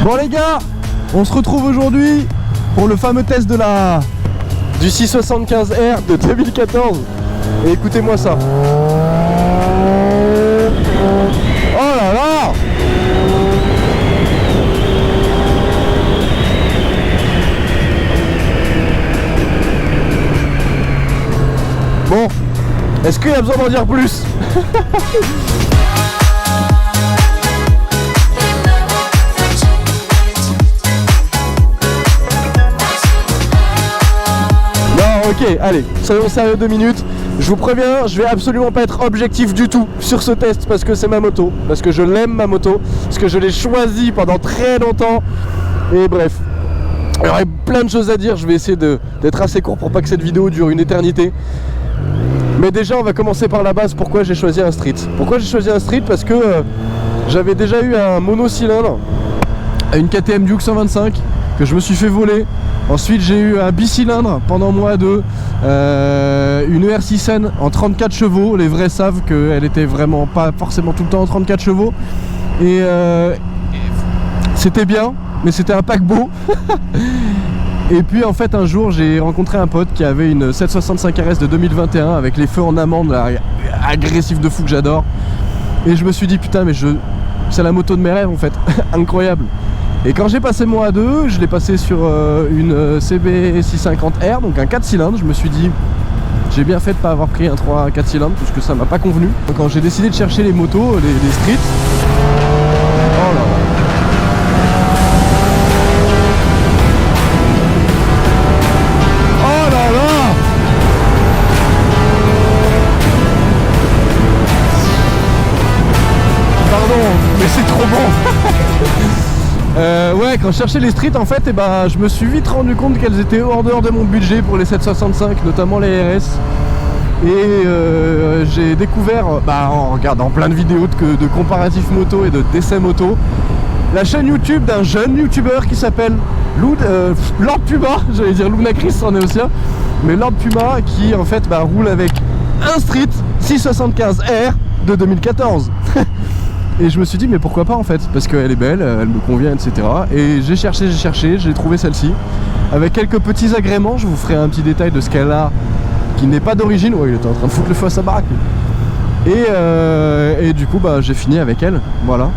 Bon les gars, on se retrouve aujourd'hui pour le fameux test du 675R de 2014. Et écoutez-moi ça. Oh là là! Bon, est-ce qu'il y a besoin d'en dire plus? Ok, allez, soyons sérieux 2 minutes. Je vous préviens, je vais absolument pas être objectif du tout sur ce test parce que c'est ma moto, parce que je l'aime ma moto, parce que je l'ai choisie pendant très longtemps. Et bref, il y aurait plein de choses à dire, je vais essayer d'être assez court pour pas que cette vidéo dure une éternité. Mais déjà, on va commencer par la base. Pourquoi j'ai choisi un street? Pourquoi j'ai choisi un street? Parce que j'avais déjà eu un monocylindre, une KTM Duke 125 que je me suis fait voler. Ensuite j'ai eu un bicylindre pendant mois 2, une ER6N en 34 chevaux, les vrais savent qu'elle était vraiment pas forcément tout le temps en 34 chevaux. Et c'était bien, mais c'était un paquebot. Et puis en fait un jour j'ai rencontré un pote qui avait une 765 RS de 2021 avec les feux en amande là, agressif de fou que j'adore. Et je me suis dit putain mais c'est la moto de mes rêves en fait, incroyable. Et quand j'ai passé mon A2, je l'ai passé sur une CB650R, donc un 4 cylindres. Je me suis dit, j'ai bien fait de pas avoir pris un 4 cylindres, parce que ça m'a pas convenu. Donc, quand j'ai décidé de chercher les motos, les streets, oh là là. Oh là là. Pardon, mais c'est trop bon. Ouais, quand je cherchais les streets en fait, je me suis vite rendu compte qu'elles étaient hors dehors de mon budget pour les 765, notamment les RS. Et j'ai découvert, en regardant plein de vidéos de comparatifs moto et de d'essais moto, la chaîne YouTube d'un jeune youtubeur qui s'appelle Lord Puma, j'allais dire Lunacris, c'en est aussi un, mais Lord Puma qui en fait roule avec un street 675R de 2014. Et je me suis dit mais pourquoi pas en fait, parce qu'elle est belle, elle me convient, etc. Et j'ai cherché, j'ai trouvé celle-ci avec quelques petits agréments. Je vous ferai un petit détail de ce qu'elle a qui n'est pas d'origine. Ouais, il était en train de foutre le feu à sa baraque. Et du coup j'ai fini avec elle, voilà.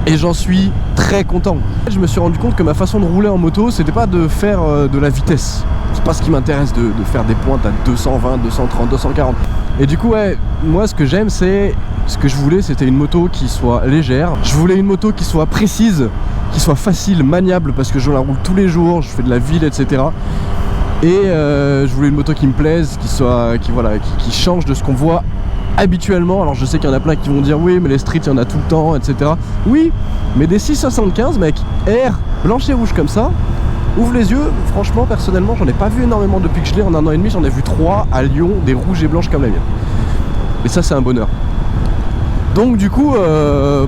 Et j'en suis très content. Je me suis rendu compte que ma façon de rouler en moto, c'était pas de faire de la vitesse. C'est pas ce qui m'intéresse de faire des pointes à 220, 230, 240. Et du coup ouais, moi ce que j'aime c'est, ce que je voulais c'était une moto qui soit légère. Je voulais une moto qui soit précise, qui soit facile, maniable, parce que je la roule tous les jours, je fais de la ville, etc. Et je voulais une moto qui me plaise, qui change de ce qu'on voit habituellement. Alors je sais qu'il y en a plein qui vont dire oui mais les streets il y en a tout le temps, etc. Oui, mais des 675 mec, R, blanche et rouge comme ça, ouvre les yeux, franchement personnellement j'en ai pas vu énormément depuis que je l'ai. En 1 an et demi j'en ai vu 3 à Lyon, des rouges et blanches comme la mienne. Et ça c'est un bonheur. Donc du coup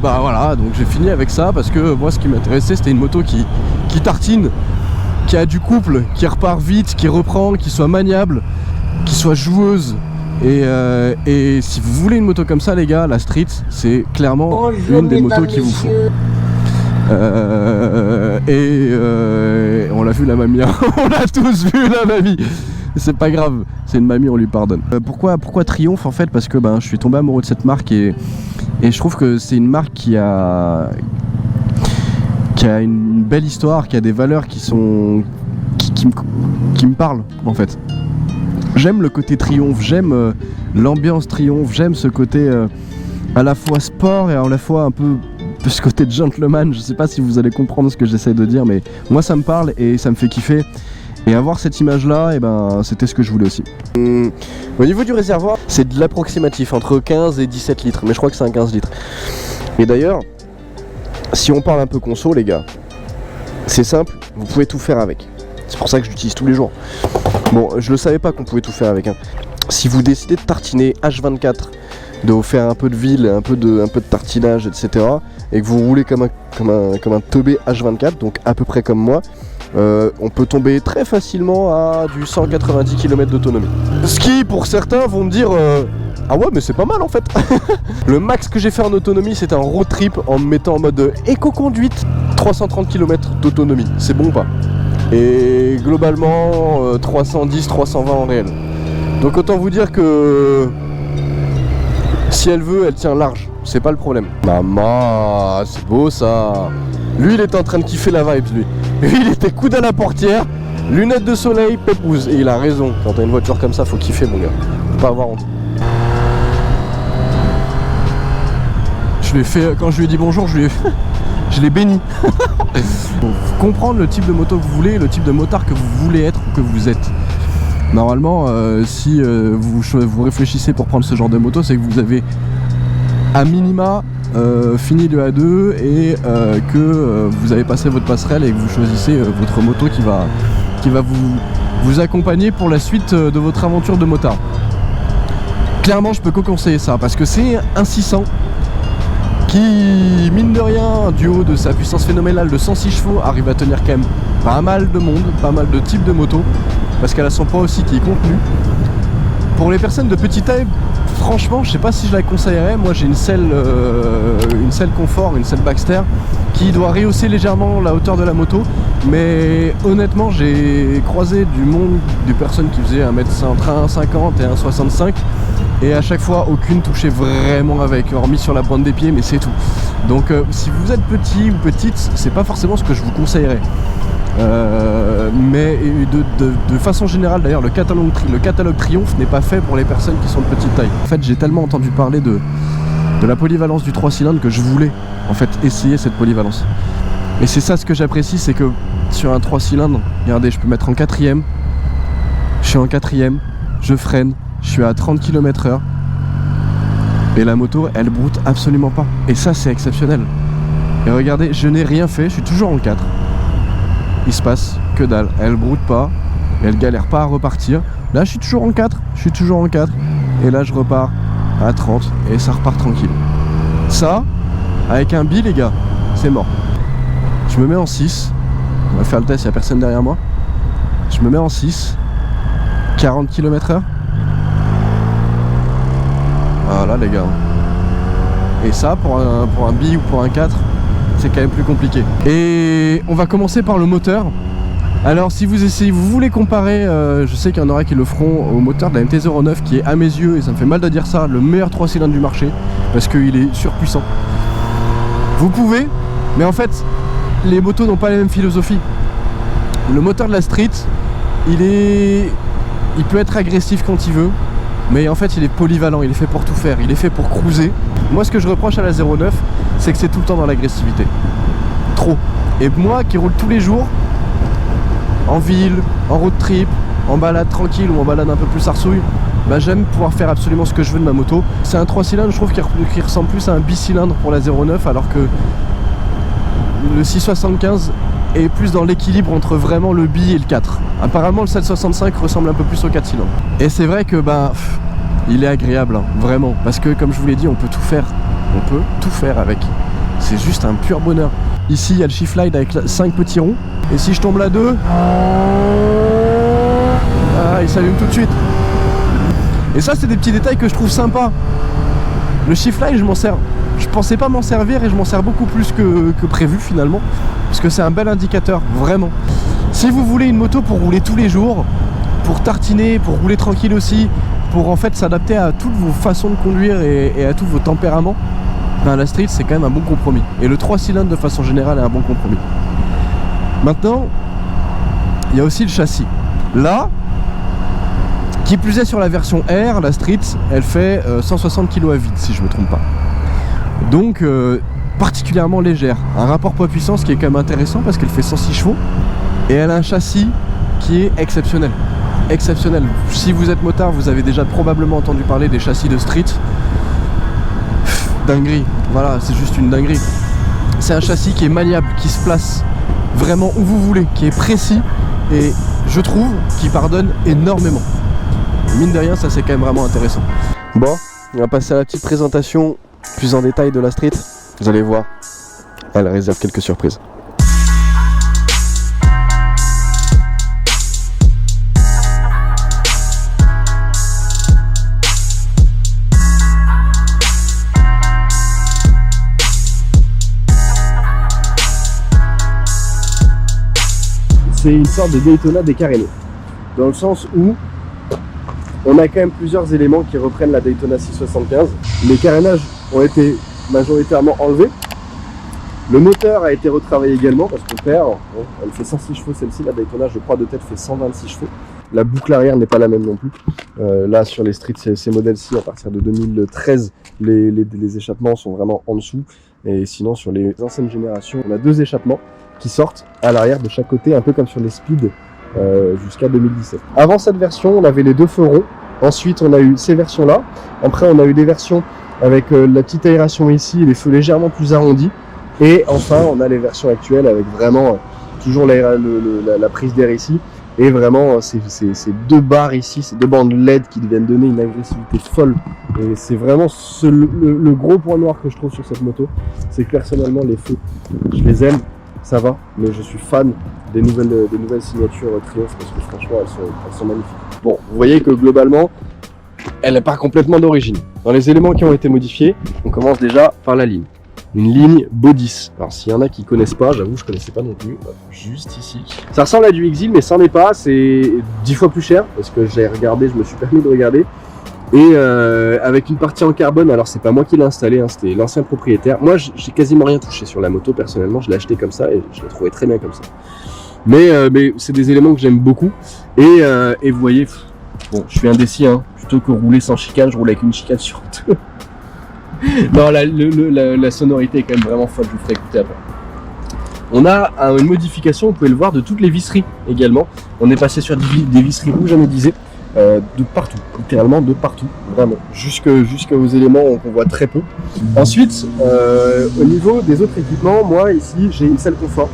voilà, donc j'ai fini avec ça parce que moi ce qui m'intéressait c'était une moto qui tartine, qui a du couple, qui repart vite, qui reprend, qui soit maniable, qui soit joueuse. Et si vous voulez une moto comme ça les gars, la Street c'est clairement une des motos qu'il vous faut. On l'a vu la mamie, hein. On l'a tous vu la mamie. C'est pas grave, c'est une mamie, on lui pardonne. Pourquoi Triumph en fait? Parce que je suis tombé amoureux de cette marque et je trouve que c'est une marque qui a une belle histoire, qui a des valeurs qui me parlent en fait. J'aime le côté Triumph, j'aime l'ambiance Triumph, j'aime ce côté à la fois sport et à la fois un peu ce côté gentleman. Je sais pas si vous allez comprendre ce que j'essaie de dire, mais moi ça me parle et ça me fait kiffer. Et avoir cette image là, c'était ce que je voulais aussi. Au niveau du réservoir, c'est de l'approximatif, entre 15 et 17 litres, mais je crois que c'est un 15 litres. Et d'ailleurs, si on parle un peu conso les gars, c'est simple, vous pouvez tout faire avec. C'est pour ça que je l'utilise tous les jours. Bon, je le savais pas qu'on pouvait tout faire avec. Si vous décidez de tartiner H24, de vous faire un peu de ville, un peu de tartinage, etc. et que vous roulez comme un teubé H24, donc à peu près comme moi, on peut tomber très facilement à du 190 km d'autonomie. Ce qui, pour certains, vont me dire Ah ouais, mais c'est pas mal en fait. Le max que j'ai fait en autonomie, c'était un road trip en me mettant en mode éco-conduite. 330 km d'autonomie, c'est bon ou pas? Et globalement, 310, 320 en réel. Donc autant vous dire que si elle veut, elle tient large. C'est pas le problème. Maman, c'est beau ça. Lui, il était en train de kiffer la vibe, lui. Lui, il était coude à la portière, lunettes de soleil, pépouze. Et il a raison. Quand t'as une voiture comme ça, faut kiffer, mon gars. Faut pas avoir honte. Je l'ai fait, quand je lui ai dit bonjour, je l'ai béni. Faut comprendre le type de moto que vous voulez, le type de motard que vous voulez être ou que vous êtes. Normalement, si vous réfléchissez pour prendre ce genre de moto, c'est que vous avez à minima fini le A2 et que vous avez passé votre passerelle et que vous choisissez votre moto qui va vous accompagner pour la suite de votre aventure de motard. Clairement, je peux que conseiller ça parce que c'est un 600 qui, mine de rien, du haut de sa puissance phénoménale de 106 chevaux, arrive à tenir quand même pas mal de monde, pas mal de types de motos, parce qu'elle a son poids aussi qui est contenu. Pour les personnes de petite taille, franchement, je sais pas si je la conseillerais. Moi, j'ai une selle confort, une selle Baxter, qui doit rehausser légèrement la hauteur de la moto. Mais honnêtement, j'ai croisé du monde, des personnes qui faisaient entre 1,50 et 1,65. Et à chaque fois, aucune touchait vraiment avec, hormis sur la pointe des pieds, mais c'est tout. Donc si vous êtes petit ou petite, c'est pas forcément ce que je vous conseillerais. Mais de façon générale, d'ailleurs, le catalogue Triumph n'est pas fait pour les personnes qui sont de petite taille. En fait, j'ai tellement entendu parler de la polyvalence du 3 cylindres que je voulais en fait essayer cette polyvalence. Et c'est ça ce que j'apprécie, c'est que sur un 3 cylindres, regardez, je peux mettre en quatrième, je suis en quatrième, je freine, je suis à 30 km/h et la moto elle broute absolument pas, et ça c'est exceptionnel. Et regardez, je n'ai rien fait, je suis toujours en 4, il se passe que dalle, elle broute pas, elle galère pas à repartir. Là je suis toujours en 4, et là je repars à 30 et ça repart tranquille. Ça, avec un bi les gars, c'est mort. Je me mets en 6, on va faire le test, il n'y a personne derrière moi. Je me mets en 6, 40 km/h. Voilà les gars. Et ça, pour un bi ou pour un 4, c'est quand même plus compliqué. Et on va commencer par le moteur. Alors si vous voulez comparer, je sais qu'il y en aura qui le feront au moteur de la MT-09 qui est à mes yeux, et ça me fait mal de dire ça, le meilleur 3 cylindres du marché, parce qu'il est surpuissant. Vous pouvez, mais en fait, les motos n'ont pas la même philosophie. Le moteur de la Street, il peut être agressif quand il veut, mais en fait il est polyvalent, il est fait pour tout faire, il est fait pour cruiser. Moi ce que je reproche à la 09, c'est que c'est tout le temps dans l'agressivité. Trop. Et moi qui roule tous les jours, en ville, en road trip, en balade tranquille ou en balade un peu plus arsouille, bah j'aime pouvoir faire absolument ce que je veux de ma moto. C'est un 3 cylindres, je trouve qu'il ressemble plus à un bicylindre pour la 09, alors que le 675 est plus dans l'équilibre entre vraiment le bi et le 4. Apparemment le 765 ressemble un peu plus au 4 cylindres. Et c'est vrai que il est agréable, hein, vraiment, parce que comme je vous l'ai dit, on peut tout faire avec. C'est juste un pur bonheur. Ici il y a le shift light avec 5 petits ronds, et si je tombe là 2, il s'allume tout de suite. Et ça c'est des petits détails que je trouve sympas. Le shift light, je m'en sers. Je pensais pas m'en servir et je m'en sers beaucoup plus que prévu finalement, parce que c'est un bel indicateur, vraiment. Si vous voulez une moto pour rouler tous les jours, pour tartiner, pour rouler tranquille aussi, pour en fait s'adapter à toutes vos façons de conduire et à tous vos tempéraments, la Street c'est quand même un bon compromis. Et le 3 cylindres de façon générale est un bon compromis. Maintenant, il y a aussi le châssis. Là, qui plus est sur la version R, la Street, elle fait 160 kg à vide si je me trompe pas. Donc particulièrement légère. Un rapport poids-puissance qui est quand même intéressant parce qu'elle fait 106 chevaux. Et elle a un châssis qui est exceptionnel. Exceptionnel. Si vous êtes motard, vous avez déjà probablement entendu parler des châssis de Street. Dinguerie. Voilà, c'est juste une dinguerie. C'est un châssis qui est maniable, qui se place vraiment où vous voulez, qui est précis et je trouve qu'il pardonne énormément. Mine de rien, ça c'est quand même vraiment intéressant. Bon, on va passer à la petite présentation plus en détail de la Street. Vous allez voir, elle réserve quelques surprises. c'est une sorte de Daytona décarénée. Dans le sens où on a quand même plusieurs éléments qui reprennent la Daytona 675. Les carénages ont été majoritairement enlevés. Le moteur a été retravaillé également parce qu'on perd, elle fait 106 chevaux celle-ci, la Daytona je crois de tête fait 126 chevaux. La boucle arrière n'est pas la même non plus. Là sur les streets, ces modèles-ci à partir de 2013, les échappements sont vraiment en dessous. Et sinon sur les anciennes générations, on a 2 échappements qui sortent à l'arrière de chaque côté, un peu comme sur les Speed jusqu'à 2017. Avant cette version, on avait les 2 feux ronds. Ensuite on a eu ces versions-là. Après on a eu des versions avec la petite aération ici, les feux légèrement plus arrondis. Et enfin, on a les versions actuelles avec vraiment toujours la prise d'air ici. Et vraiment, ces 2 barres ici, ces 2 bandes LED qui viennent donner une agressivité folle. Et c'est vraiment le gros point noir que je trouve sur cette moto. C'est que personnellement, les feux, je les aime, ça va. Mais je suis fan des nouvelles signatures Triumph parce que franchement, elles sont magnifiques. Bon, vous voyez que globalement, elle n'est pas complètement d'origine. Dans les éléments qui ont été modifiés, on commence déjà par la ligne. Une ligne Bodis. Alors s'il y en a qui connaissent pas, j'avoue je connaissais pas non plus, juste ici. Ça ressemble à du Exil mais ça n'en est pas, c'est 10 fois plus cher parce que j'ai regardé, je me suis permis de regarder. Et avec une partie en carbone, alors c'est pas moi qui l'ai installé, hein, c'était l'ancien propriétaire. Moi j'ai quasiment rien touché sur la moto personnellement, je l'ai acheté comme ça et je l'ai trouvé très bien comme ça. Mais c'est des éléments que j'aime beaucoup et vous voyez, bon je suis indécis, hein, plutôt que rouler sans chicane, je roule avec une chicane sur deux. Non, la sonorité est quand même vraiment folle, je vous ferai écouter après. On a une modification, vous pouvez le voir, de toutes les visseries également. On est passé sur des visseries rouges anodisées de partout, littéralement de partout, vraiment, jusqu'aux éléments qu'on voit très peu. Ensuite, au niveau des autres équipements, moi ici j'ai une selle confort.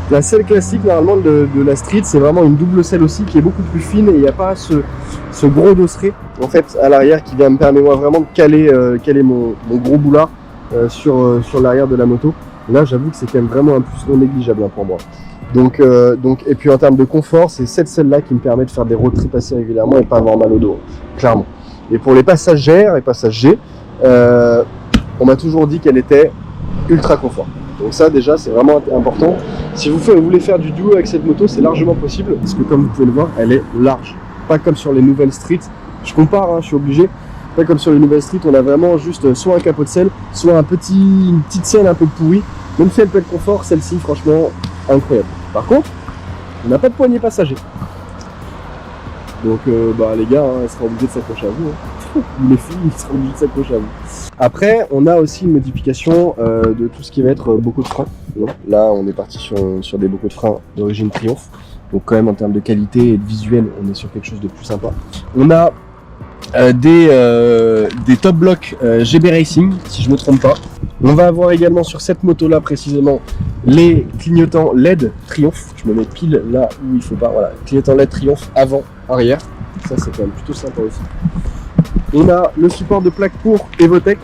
La selle classique normalement de la street, c'est vraiment une double selle aussi qui est beaucoup plus fine et il n'y a pas ce gros dosseret en fait à l'arrière qui vient me permettre moi vraiment de caler mon gros boulard sur l'arrière de la moto. Et là j'avoue que c'est quand même vraiment un plus non négligeable hein, pour moi. Donc et puis en termes de confort, c'est cette selle là qui me permet de faire des road trips assez régulièrement et pas avoir mal au dos, clairement. Et pour les passagères et passagers, on m'a toujours dit qu'elle était ultra confort. Donc ça déjà c'est vraiment important. Si vous voulez faire du duo avec cette moto, c'est largement possible parce que comme vous pouvez le voir, elle est large. Pas comme sur les nouvelles streets. Je compare, hein, je suis obligé. Pas comme sur les nouvelles streets, on a vraiment juste soit un capot de selle, soit une petite selle un peu pourrie. Même si elle peut être confort, celle-ci franchement incroyable. Par contre, on n'a pas de poignée passager. Donc les gars, hein, ils seront obligés de s'accrocher à vous. Hein. Les filles, ils seront obligés de s'accrocher à vous. Après, on a aussi une modification de tout ce qui va être bocaux de frein. Là, on est parti sur des bocaux de frein d'origine Triumph. Donc quand même en termes de qualité et de visuel, on est sur quelque chose de plus sympa. On a des top blocks GB Racing, si je ne me trompe pas. On va avoir également sur cette moto-là précisément les clignotants LED Triumph. Je me mets pile là où il faut pas. Voilà, clignotants LED Triumph avant, arrière. Ça, c'est quand même plutôt sympa aussi. On a le support de plaque pour Evotech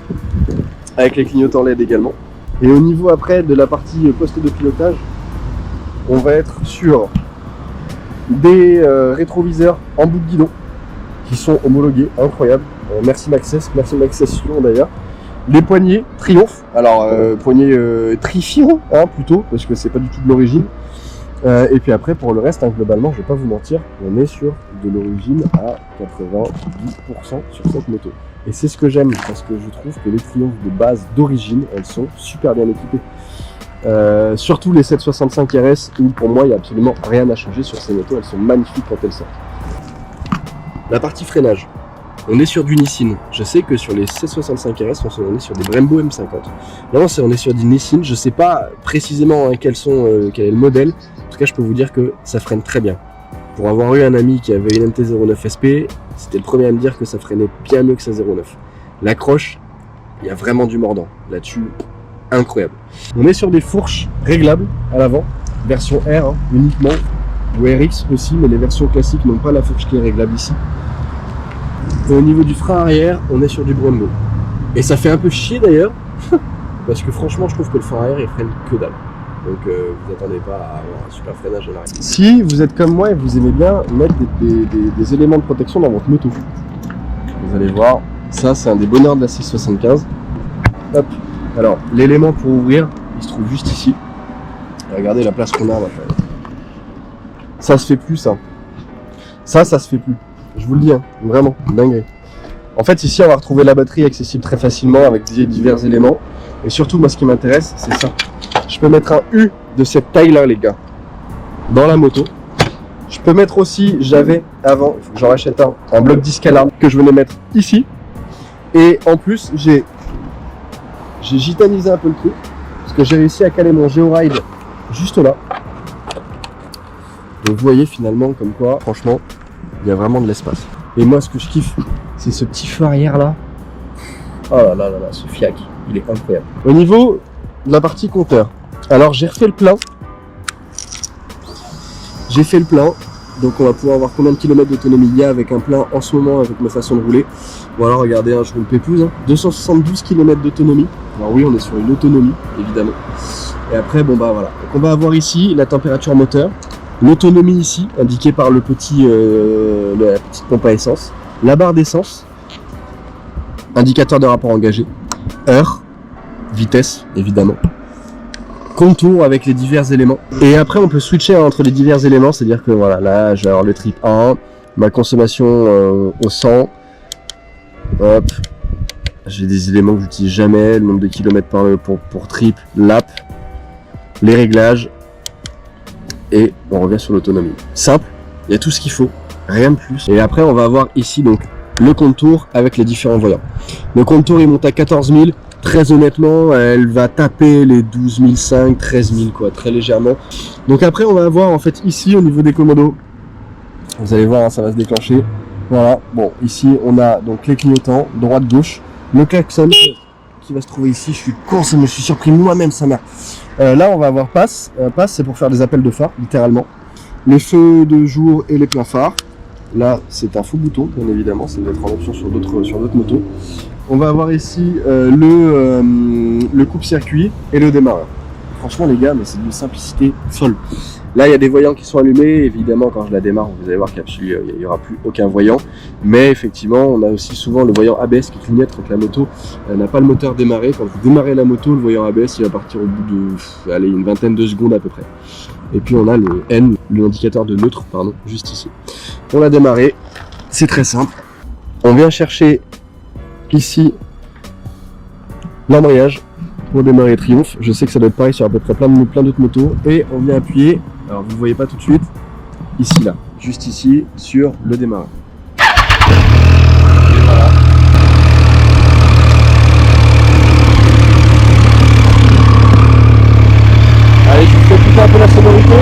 avec les clignotants LED également. Et au niveau après de la partie poste de pilotage, on va être sur des rétroviseurs en bout de guidon qui sont homologués, incroyable. Merci Maxxis Lyon d'ailleurs. Les poignées Triumph, alors poignées Trifion hein, plutôt, parce que c'est pas du tout de l'origine. Et puis après pour le reste, hein, globalement, je vais pas vous mentir, on est sur de l'origine à 90% sur cette moto. Et c'est ce que j'aime, parce que je trouve que les Triumph de base d'origine, elles sont super bien équipées. Surtout les 765 RS, où pour moi il n'y a absolument rien à changer sur ces motos, elles sont magnifiques quand elles sortent. La partie freinage, on est sur du Nissin. Je sais que sur les 765 RS, on est sur des Brembo M50. Là, on est sur du Nissin. Je ne sais pas précisément hein, quel est le modèle. En tout cas, je peux vous dire que ça freine très bien. Pour avoir eu un ami qui avait une MT-09 SP, c'était le premier à me dire que ça freinait bien mieux que sa 09. L'accroche, il y a vraiment du mordant. Là-dessus, incroyable. On est sur des fourches réglables à l'avant, version R hein, uniquement, ou RX aussi, mais les versions classiques n'ont pas la fourche qui est réglable ici. Et au niveau du frein arrière, on est sur du Brembo. Et ça fait un peu chier d'ailleurs, parce que franchement, je trouve que le frein arrière, il freine que dalle. Donc vous attendez pas à avoir un super freinage à l'arrière. Si vous êtes comme moi et vous aimez bien mettre des éléments de protection dans votre moto, vous allez voir, ça c'est un des bonheurs de la 675. Hop. Alors, l'élément pour ouvrir, il se trouve juste ici. Et regardez la place qu'on a, on va faire. Ça se fait plus, ça. Ça se fait plus. Je vous le dis, hein, vraiment, dingue. En fait, ici, on va retrouver la batterie accessible très facilement avec divers éléments. Et surtout, moi, ce qui m'intéresse, c'est ça. Je peux mettre un U de cette taille-là, les gars, dans la moto. Je peux mettre aussi, j'avais avant, il faut que j'en rachète un bloc disque alarme que je venais mettre ici. Et en plus, j'ai gitanisé un peu le truc, parce que j'ai réussi à caler mon Georide juste là. Donc vous voyez finalement comme quoi, franchement, il y a vraiment de l'espace. Et moi, ce que je kiffe, c'est ce petit feu arrière là. Oh là là là là, ce fiac, il est incroyable. Au niveau de la partie compteur, alors j'ai refait le plein. J'ai fait le plein, donc on va pouvoir voir combien de kilomètres d'autonomie il y a avec un plein en ce moment avec ma façon de rouler. Voilà, regardez, hein, je roule pépouze, hein. 272 km d'autonomie. Alors oui, on est sur une autonomie, évidemment. Et après, bon bah voilà. Donc on va avoir ici la température moteur, l'autonomie ici, indiquée par le petit, la petite pompe à essence, la barre d'essence, indicateur de rapport engagé, heure, vitesse, évidemment, contour avec les divers éléments. Et après, on peut switcher entre les divers éléments, c'est-à-dire que voilà, là, je vais avoir le trip 1, ma consommation au 100. Hop, j'ai des éléments que j'utilise jamais, le nombre de kilomètres pour trip, lap, les réglages, et on revient sur l'autonomie. Simple, il y a tout ce qu'il faut, rien de plus. Et après, on va avoir ici donc le contour avec les différents voyants. Le contour, il monte à 14 000. Très honnêtement, elle va taper les 12 500, 13 000 quoi, très légèrement. Donc après, on va avoir en fait ici au niveau des commodos, vous allez voir, hein, ça va se déclencher. Voilà, bon, ici on a donc les clignotants, droite, gauche, le klaxon qui va se trouver ici. Je suis con, ça me suis surpris moi-même, sa mère. Là, on va avoir passe. Passe, c'est pour faire des appels de phare, littéralement. Les feux de jour et les pleins phares. Là, c'est un faux bouton, bien évidemment, ça va être en option sur d'autres motos. On va avoir ici le coupe-circuit et le démarreur. Franchement, les gars, mais c'est d'une simplicité folle. Là, il y a des voyants qui sont allumés. Évidemment, quand je la démarre, vous allez voir qu'il n'y aura plus aucun voyant. Mais effectivement, on a aussi souvent le voyant ABS qui clignote quand la moto n'a pas le moteur démarré. Quand vous démarrez la moto, le voyant ABS, il va partir au bout de une vingtaine de secondes à peu près. Et puis, on a le N, l'indicateur de neutre, pardon, juste ici. On l'a démarré. C'est très simple. On vient chercher ici l'embrayage pour démarrer Triumph. Je sais que ça doit être pareil sur à peu près plein d'autres motos. Et on vient appuyer, alors vous ne voyez pas tout de suite, ici là, juste ici sur le démarrage. Voilà. Allez, je vous fais écouter un peu la sonorité.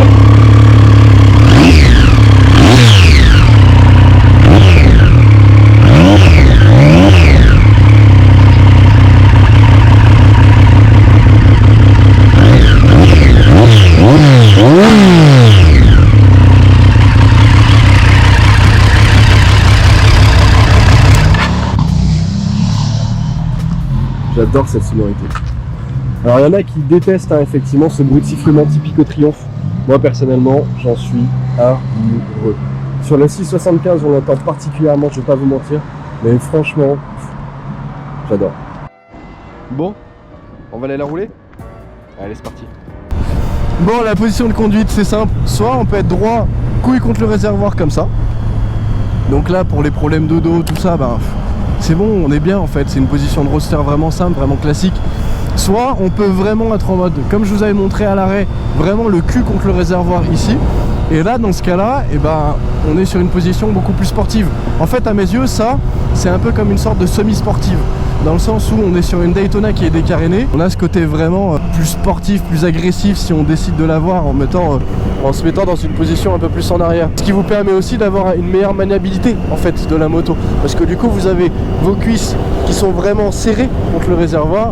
J'adore cette sonorité. Alors il y en a qui détestent effectivement ce bruit de sifflement typique au Triumph. Moi personnellement, j'en suis amoureux. Sur le 675, on l'entend particulièrement, je vais pas vous mentir, mais franchement, j'adore. Bon, on va aller la rouler? Allez, c'est parti. Bon, la position de conduite, c'est simple. Soit on peut être droit, couille contre le réservoir comme ça. Donc là, pour les problèmes de dos, tout ça, ben, c'est bon, on est bien en fait. C'est une position de roadster vraiment simple, vraiment classique. Soit on peut vraiment être en mode, comme je vous avais montré à l'arrêt, vraiment le cul contre le réservoir ici. Et là, dans ce cas-là, eh ben, on est sur une position beaucoup plus sportive. En fait, à mes yeux, ça, c'est un peu comme une sorte de semi-sportive. Dans le sens où on est sur une Daytona qui est décarénée. On a ce côté vraiment plus sportif, plus agressif si on décide de l'avoir en se mettant dans une position un peu plus en arrière. Ce qui vous permet aussi d'avoir une meilleure maniabilité en fait de la moto. Parce que du coup, vous avez vos cuisses qui sont vraiment serrées contre le réservoir.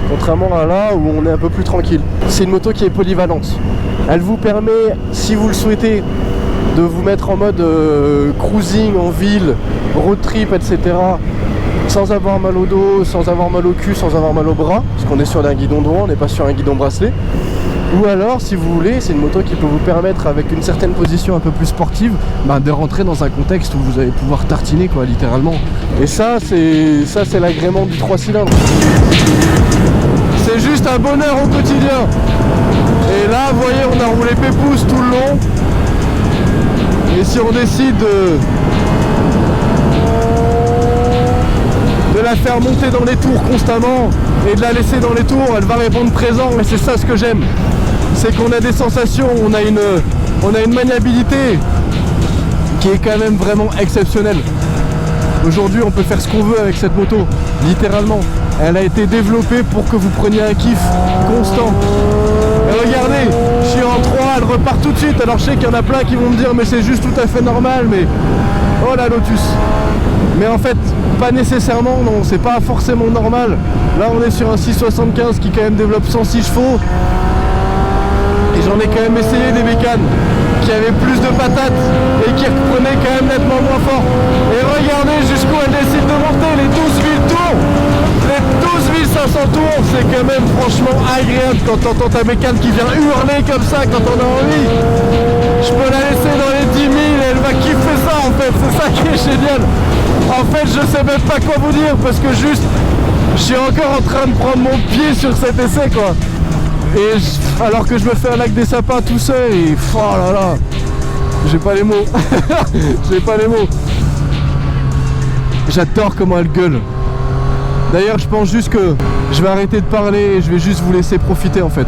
Contrairement à là où on est un peu plus tranquille. C'est une moto qui est polyvalente. Elle vous permet, si vous le souhaitez, de vous mettre en mode cruising en ville, road trip, etc. Sans avoir mal au dos, sans avoir mal au cul, sans avoir mal au bras. Parce qu'on est sur un guidon droit, on n'est pas sur un guidon bracelet. Ou alors, si vous voulez, c'est une moto qui peut vous permettre, avec une certaine position un peu plus sportive, de rentrer dans un contexte où vous allez pouvoir tartiner, quoi, littéralement. Et ça, c'est l'agrément du 3 cylindres. C'est juste un bonheur au quotidien. Et là, vous voyez, on a roulé pépouze tout le long. Et si on décide de la faire monter dans les tours constamment et de la laisser dans les tours, elle va répondre présent. Et c'est ça ce que j'aime, c'est qu'on a des sensations, on a une maniabilité qui est quand même vraiment exceptionnelle. Aujourd'hui on peut faire ce qu'on veut avec cette moto, littéralement. Elle a été développée pour que vous preniez un kiff constant. Et regardez, je suis en 3, elle repart tout de suite. Alors je sais qu'il y en a plein qui vont me dire mais c'est juste tout à fait normal, mais oh la Lotus. Mais en fait, pas nécessairement, non, c'est pas forcément normal. Là on est sur un 675 qui quand même développe 106 chevaux. Et j'en ai quand même essayé des bécanes qui avaient plus de patates et qui reprenaient quand même nettement moins fort. Et regardez jusqu'où elle décide de monter, les 12 000 tours. Les 12 500 tours, c'est quand même franchement agréable quand t'entends ta bécane qui vient hurler comme ça quand on a envie. Je peux la laisser dans les 10 000 et elle va kiffer ça en fait, c'est ça qui est génial. En fait je sais même pas quoi vous dire parce que juste je suis encore en train de prendre mon pied sur cet essai quoi. Et alors que je me fais un lac des sapins tout seul et oh là là, j'ai pas les mots. J'ai pas les mots. J'adore comment elle gueule. D'ailleurs je pense juste que je vais arrêter de parler et je vais juste vous laisser profiter en fait.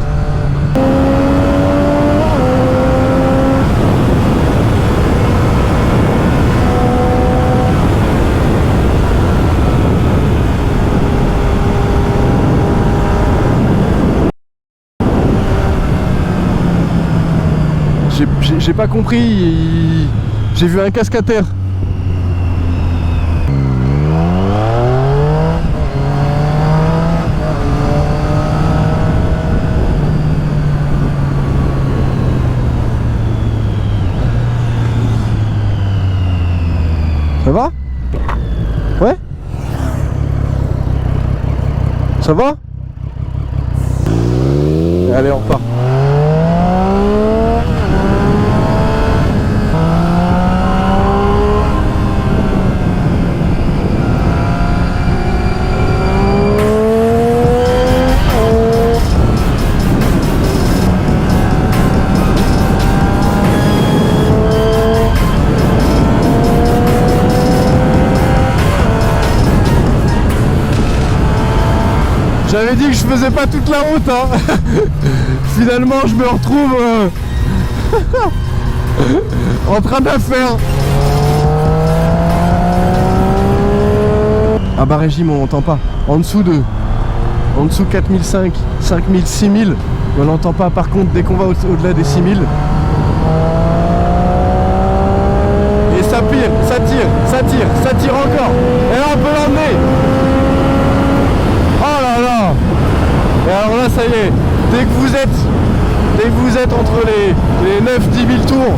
J'ai pas compris, j'ai vu un casque à terre. Ça va? Ouais? Ça va? Allez, on repart. J'avais dit que je faisais pas toute la route hein. Finalement je me retrouve en train de la faire. Ah bah régime on n'entend pas. En dessous 4005, 5000, 6000 on n'entend pas. Par contre dès qu'on va au-delà des 6000 et ça pire, ça tire, ça tire, ça tire encore. Et là on peut l'emmener. Oh là là. Et alors là ça y est, dès que vous êtes entre les 9-10 000 tours,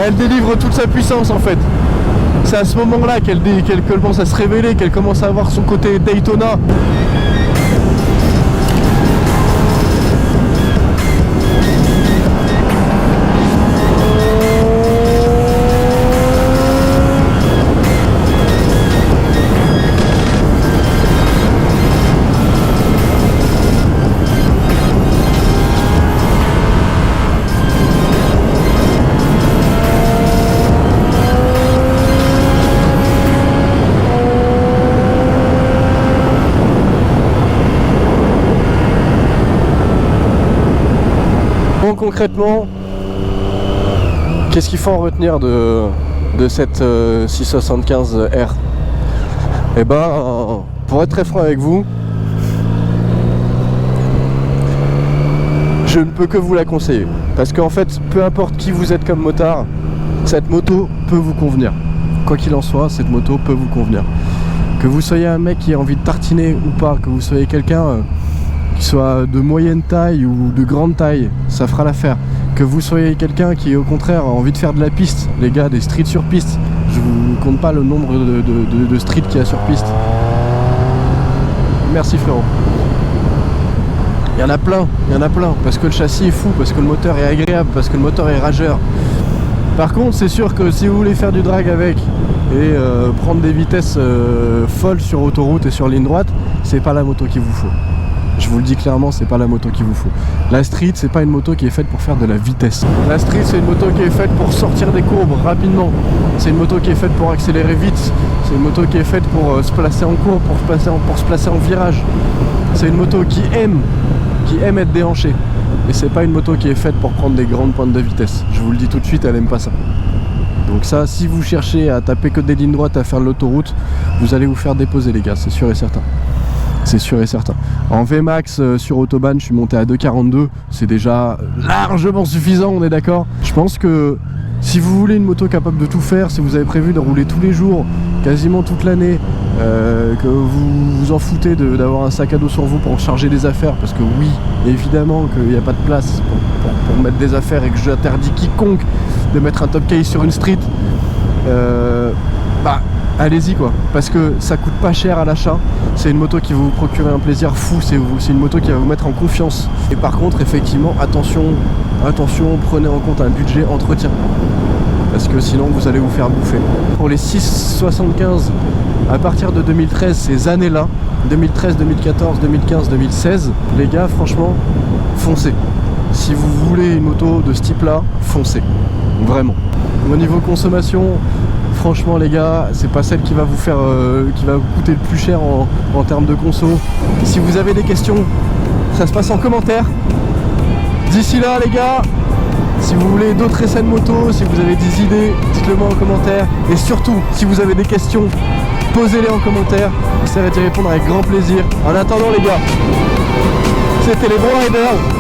elle délivre toute sa puissance en fait. C'est à ce moment là qu'elle commence à se révéler, qu'elle commence à avoir son côté Daytona. Concrètement, qu'est-ce qu'il faut en retenir de cette 675R? Eh ben, pour être très franc avec vous, je ne peux que vous la conseiller. Parce qu'en fait, peu importe qui vous êtes comme motard, cette moto peut vous convenir. Quoi qu'il en soit, cette moto peut vous convenir. Que vous soyez un mec qui a envie de tartiner ou pas, que vous soyez quelqu'un qui soit de moyenne taille ou de grande taille, ça fera l'affaire. Que vous soyez quelqu'un qui au contraire a envie de faire de la piste, les gars, des streets sur piste, je vous compte pas le nombre de streets qu'il y a sur piste. Merci frérot. Il y en a plein, parce que le châssis est fou, parce que le moteur est agréable, parce que le moteur est rageur. Par contre c'est sûr que si vous voulez faire du drag avec et prendre des vitesses folles sur autoroute et sur ligne droite, c'est pas la moto qu'il vous faut. Je vous le dis clairement, c'est pas la moto qu'il vous faut. La street, c'est pas une moto qui est faite pour faire de la vitesse. La street, c'est une moto qui est faite pour sortir des courbes rapidement. C'est une moto qui est faite pour accélérer vite. C'est une moto qui est faite pour se placer en courbe, pour se placer en virage. C'est une moto qui aime être déhanchée. Et c'est pas une moto qui est faite pour prendre des grandes pointes de vitesse. Je vous le dis tout de suite, elle aime pas ça. Donc ça, si vous cherchez à taper que des lignes droites, à faire de l'autoroute, vous allez vous faire déposer les gars, c'est sûr et certain. C'est sûr et certain. En VMAX sur Autobahn, je suis monté à 2,42. C'est déjà largement suffisant, on est d'accord. Je pense que si vous voulez une moto capable de tout faire, si vous avez prévu de rouler tous les jours, quasiment toute l'année, que vous vous en foutez d'avoir un sac à dos sur vous pour charger des affaires, parce que oui, évidemment qu'il n'y a pas de place pour mettre des affaires et que j'interdis quiconque de mettre un top case sur une street, bah allez-y quoi, parce que ça coûte pas cher à l'achat, c'est une moto qui va vous procurer un plaisir fou, c'est une moto qui va vous mettre en confiance. Et par contre effectivement attention, prenez en compte un budget entretien, parce que sinon vous allez vous faire bouffer. Pour les 6,75 à partir de 2013, ces années là, 2013, 2014, 2015, 2016, les gars franchement foncez. Si vous voulez une moto de ce type là, foncez, vraiment. Au niveau consommation, franchement les gars, c'est pas celle qui va vous faire qui va vous coûter le plus cher en termes de conso. Si vous avez des questions, ça se passe en commentaire. D'ici là les gars, si vous voulez d'autres essais de moto, si vous avez des idées, dites-le moi en commentaire. Et surtout, si vous avez des questions, posez-les en commentaire. J'essaierai d'y répondre avec grand plaisir. En attendant les gars, c'était les bons riders.